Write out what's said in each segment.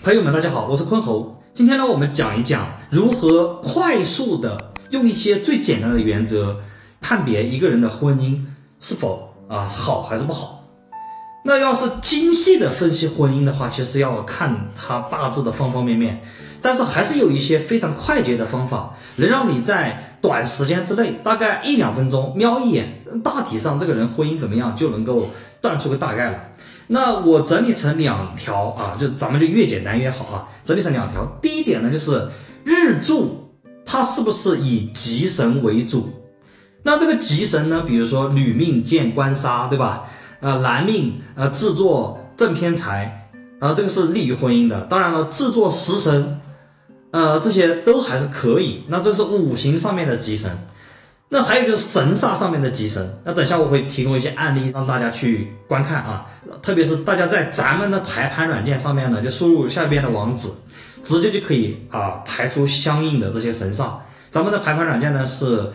朋友们，大家好，我是坤侯。今天呢，我们讲一讲如何快速的用一些最简单的原则判别一个人的婚姻是否好还是不好。那要是精细的分析婚姻的话，其实要看它大致的方方面面，但是还是有一些非常快捷的方法，能让你在短时间之内，大概1-2分钟瞄一眼，大体上这个人婚姻怎么样就能够断出个大概了。那我整理成2条就咱们就越简单越好啊。整理成2条，第一点呢就是日柱它是不是以吉神为主？那这个吉神呢，比如说女命见官杀，对吧？男命制作正偏财，这个是利于婚姻的。当然了，制作食神，这些都还是可以。那这是五行上面的吉神。那还有就是神煞上面的吉神，那等一下我会提供一些案例让大家去观看啊，特别是大家在咱们的排盘软件上面呢，就输入下边的网址，直接就可以排出相应的这些神煞。咱们的排盘软件呢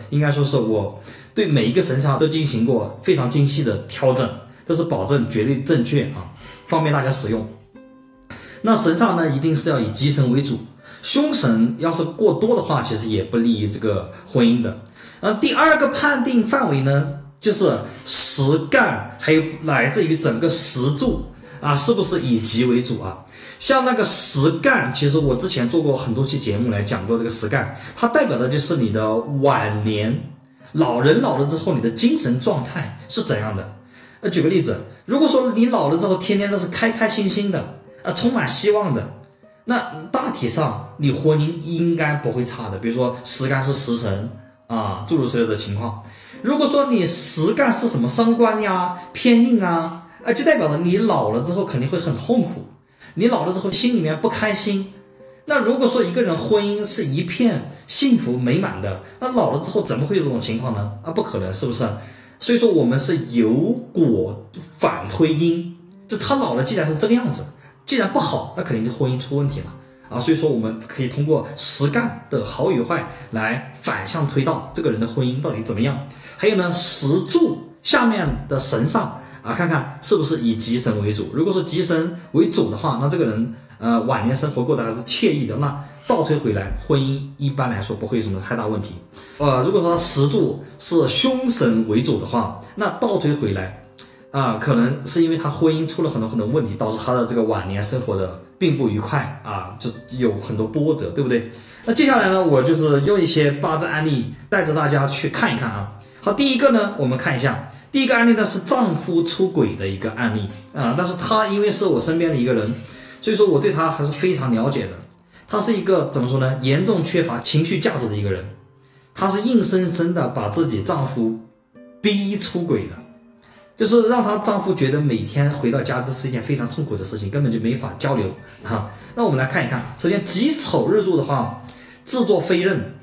应该说是我对每一个神煞都进行过非常精细的调整，都是保证绝对正确方便大家使用。那神煞呢一定是要以吉神为主，凶神要是过多的话，其实也不利于这个婚姻的。第二个判定范围呢，就是实干，还有来自于整个时柱是不是以吉为主啊？像那个实干，其实我之前做过很多期节目来讲过这个实干，它代表的就是你的晚年，老人老了之后，你的精神状态是怎样的？举个例子，如果说你老了之后，天天都是开开心心的，充满希望的，那大体上你婚姻应该不会差的。比如说实干是食神。诸如此类的情况。如果说你实干是什么伤官呀、偏印就代表着你老了之后肯定会很痛苦，你老了之后心里面不开心。那如果说一个人婚姻是一片幸福美满的，那老了之后怎么会有这种情况呢？不可能，是不是？所以说我们是由果反推因，就他老了既然是这个样子，既然不好，那肯定是婚姻出问题了。所以说我们可以通过实干的好与坏来反向推到这个人的婚姻到底怎么样。还有呢，时柱下面的神煞看看是不是以吉神为主。如果是吉神为主的话，那这个人晚年生活过得还是惬意的。那倒推回来，婚姻一般来说不会有什么太大问题。如果说时柱是凶神为主的话，那倒推回来可能是因为他婚姻出了很多问题，导致他的这个晚年生活的并不愉快就有很多波折，对不对？那接下来呢，我就是用一些八字案例带着大家去看一看好，第一个呢，我们看一下，第一个案例呢是丈夫出轨的一个案例但是他因为是我身边的一个人，所以说我对他还是非常了解的。他是一个怎么说呢，严重缺乏情绪价值的一个人，他是硬生生的把自己丈夫逼出轨的。就是让她丈夫觉得每天回到家都是一件非常痛苦的事情，根本就没法交流那我们来看一看，首先己丑日柱的话，制作飞刃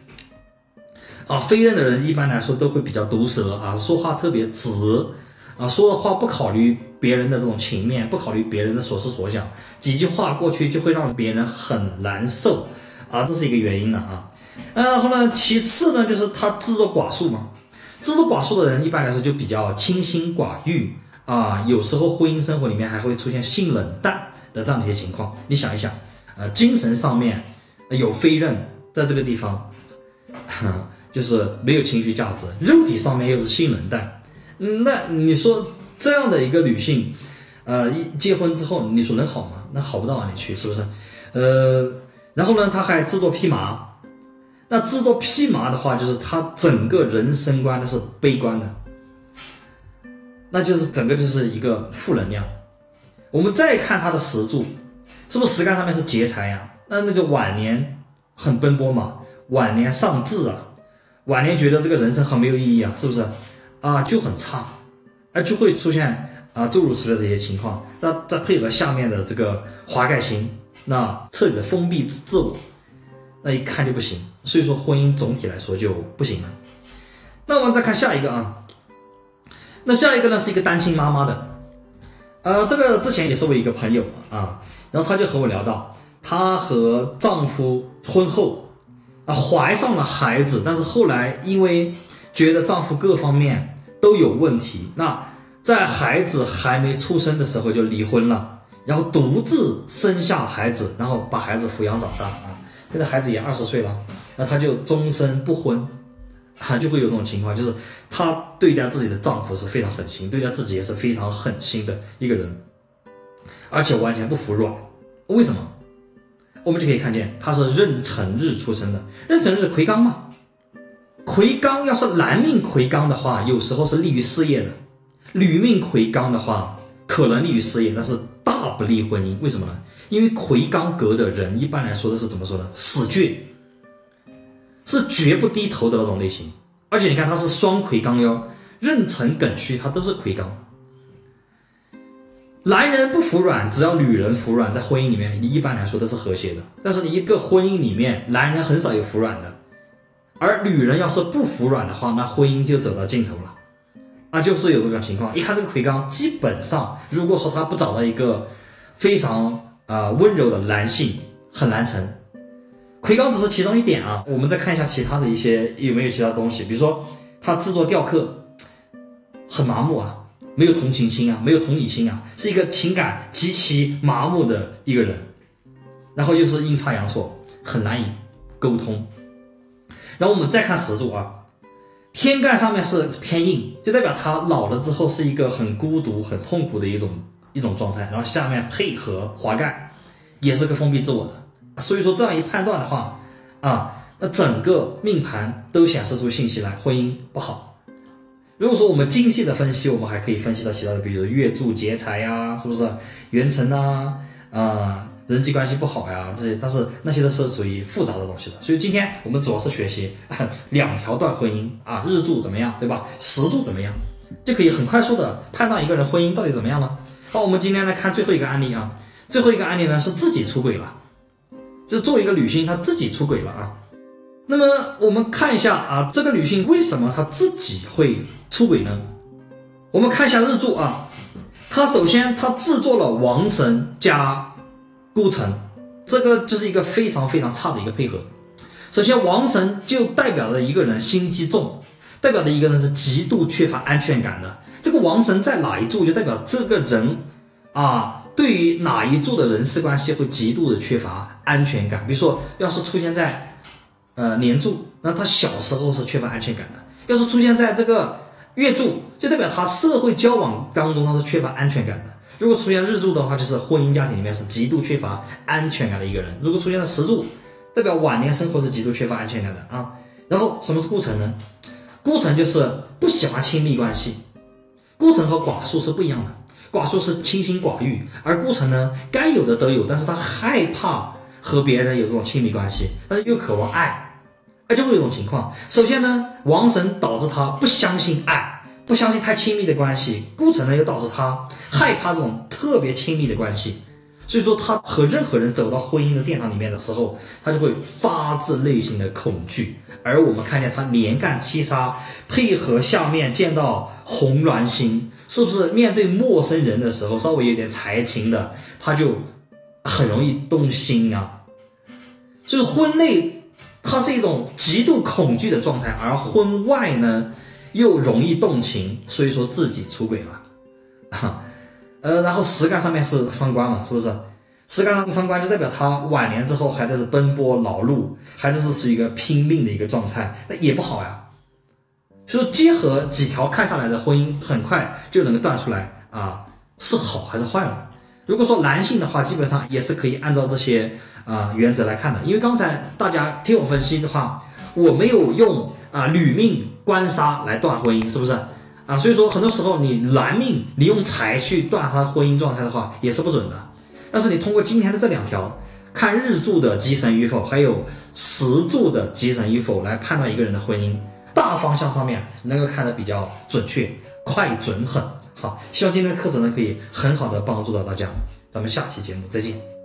飞刃的人一般来说都会比较毒舌说话特别直说的话不考虑别人的这种情面，不考虑别人的所思所想，几句话过去就会让别人很难受这是一个原因了然后呢，其次呢就是他制作寡数嘛。制作寡数的人一般来说就比较清心寡欲有时候婚姻生活里面还会出现性冷淡的这样的一些情况。你想一想精神上面有飞刃在这个地方就是没有情绪价值，肉体上面又是性冷淡那你说这样的一个女性结婚之后你说能好吗？那好不到哪里去，是不是？然后呢，她还制作披麻。那制作披麻的话，就是他整个人生观都是悲观的，那就是整个就是一个负能量。我们再看他的时柱，是不是实干上面是劫财呀？那就晚年很奔波嘛，晚年丧志晚年觉得这个人生很没有意义是不是就很差就会出现诸如此类的一些情况。那再配合下面的这个华盖星，那彻底的封闭自我，那一看就不行。所以说婚姻总体来说就不行了。那我们再看下一个那下一个呢是一个单亲妈妈的这个之前也是我一个朋友然后他就和我聊到，她和丈夫婚后怀上了孩子，但是后来因为觉得丈夫各方面都有问题，那在孩子还没出生的时候就离婚了，然后独自生下孩子，然后把孩子抚养长大啊。现在孩子也20岁了，那她就终身不婚，就会有这种情况，就是她对待自己的丈夫是非常狠心，对待自己也是非常狠心的一个人，而且完全不服软。为什么？我们就可以看见她是壬辰日出生的，壬辰日魁罡嘛，魁罡要是男命魁罡的话，有时候是利于事业的；女命魁罡的话，可能利于事业，但是大不利婚姻。为什么呢？因为魁罡格的人一般来说的是怎么说呢？死倔，是绝不低头的那种类型。而且你看他是双魁罡哟，壬辰庚戌他都是魁罡。男人不服软，只要女人服软，在婚姻里面一般来说都是和谐的。但是一个婚姻里面，男人很少有服软的，而女人要是不服软的话，那婚姻就走到尽头了。就是有这个情况。一看这个魁罡，基本上如果说他不找到一个非常温柔的男性，很难成。魁罡只是其中一点啊，我们再看一下其他的一些有没有其他东西，比如说他制作雕刻很麻木啊，没有同情心啊，没有同理心啊，是一个情感极其麻木的一个人，然后又是阴差阳错，很难以沟通。然后我们再看时柱啊，天干上面是偏硬，就代表他老了之后是一个很孤独很痛苦的一种状态，然后下面配合华盖，也是个封闭自我的。所以说这样一判断的话那整个命盘都显示出信息来，婚姻不好。如果说我们精细的分析，我们还可以分析到其他的，比如月柱劫财呀，是不是元辰人际关系不好呀，这些，但是那些都是属于复杂的东西的。所以今天我们主要是学习2条断婚姻日柱怎么样，对吧？时柱怎么样，就可以很快速的判断一个人婚姻到底怎么样了。好，我们今天来看最后一个案例啊。最后一个案例呢是自己出轨了，就是作为一个女性她自己出轨了啊。那么我们看一下这个女性为什么她自己会出轨呢？我们看一下日柱啊，她首先她制作了王神加孤辰，这个就是一个非常非常差的一个配合。首先王神就代表着一个人心机重，代表的一个人是极度缺乏安全感的。这个王神在哪一柱就代表这个人对于哪一柱的人事关系会极度的缺乏安全感。比如说要是出现在年柱，那他小时候是缺乏安全感的；要是出现在这个月柱，就代表他社会交往当中他是缺乏安全感的。如果出现日柱的话，就是婚姻家庭里面是极度缺乏安全感的一个人。如果出现在时柱，代表晚年生活是极度缺乏安全感的然后什么是孤辰呢？孤辰就是不喜欢亲密关系。孤辰和寡宿是不一样的，寡宿是清心寡欲，而孤辰呢，该有的都有，但是他害怕和别人有这种亲密关系，但是又渴望爱，就会有一种情况。首先呢，王神导致他不相信爱，不相信太亲密的关系；孤辰呢，又导致他害怕这种特别亲密的关系。所以说他和任何人走到婚姻的殿堂里面的时候，他就会发自内心的恐惧。而我们看见他连干七杀，配合下面见到红鸾星，是不是面对陌生人的时候稍微有点才情的，他就很容易动心就是婚内它是一种极度恐惧的状态，而婚外呢又容易动情，所以说自己出轨了然后时干上面是伤官嘛，是不是？时干上伤官就代表他晚年之后还在是奔波劳碌，还是属于一个拼命的一个状态，那也不好呀。所以结合几条看下来的婚姻，很快就能够断出来是好还是坏了。如果说男性的话，基本上也是可以按照这些原则来看的。因为刚才大家听我分析的话，我没有用女命官杀来断婚姻，是不是所以说很多时候你男命你用财去断他婚姻状态的话也是不准的。但是你通过今天的这2条，看日柱的吉神与否，还有时柱的吉神与否，来判断一个人的婚姻，大方向上面能够看得比较准确，快准狠。好，希望今天的课程呢可以很好的帮助到大家，咱们下期节目再见。